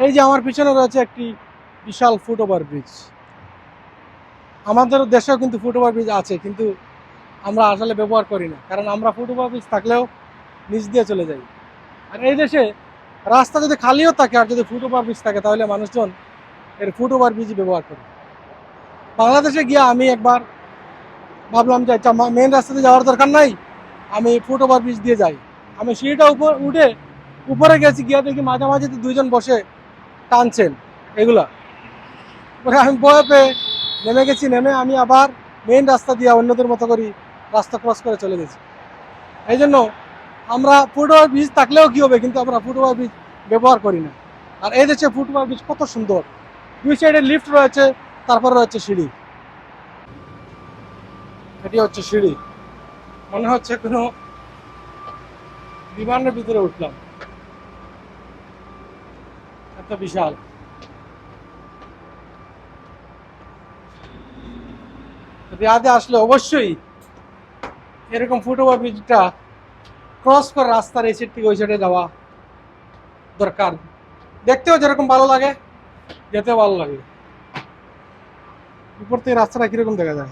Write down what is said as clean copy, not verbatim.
এই যে আমার পিছনে রয়েছে একটি বিশাল ফুট ওভার ব্রিজ। আমাদের দেশেও কিন্তু ফুট ওভার ব্রিজ আছে, কিন্তু আমরা আসলে ব্যবহার করি না, কারণ আমরা ফুট ওভার ব্রিজ থাকলেও নিচ দিয়ে চলে যাই। আর এই দেশে রাস্তা যদি খালিও থাকে আর যদি ফুট ওভার ব্রিজ থাকে তাহলে মানুষজন এর ফুট ওভার ব্রিজ ব্যবহার করে। বাংলাদেশে গিয়ে আমি একবার ভাবলাম যে আচ্ছা মেন রাস্তাতে যাওয়ার দরকার নাই, আমি ফুট ওভার ব্রিজ দিয়ে যাই। আমি সিঁড়িটা উঠে উপরে গেছি, গিয়ে দেখি মাঝামাঝি দুইজন বসে টানছেন এগুলা। পরে আমি ভয় পেয়ে নেমে গেছি, নেমে আমি আবার মেইন রাস্তা দিয়ে অন্যদের মতো করি রাস্তা ক্রস করে চলে গেছি। এই জন্য আমরা ফুট ওভার ব্রিজ থাকলেও কী হবে, কিন্তু আমরা ফুট ওভার ব্রিজ ব্যবহার করি না। আর এই দেশে ফুট ওভার ব্রিজ কত সুন্দর, দুই সাইডে লিফট রয়েছে, তারপরে রয়েছে সিঁড়ি। এটি হচ্ছে সিঁড়ি, মনে হচ্ছে কোনো বিমানের ভিতরে উঠলাম, এত বিশাল। রিয়াদে আসলে অবশ্যই এরকম ফুট ওভার ব্রিজটা ক্রস করে রাস্তার এই সাইড থেকে ওই সাইডে যাওয়া দরকার। দেখতেও যেরকম ভালো লাগে, যেতেও ভালো লাগে। উপর থেকে রাস্তাটা কিরকম দেখা যায়।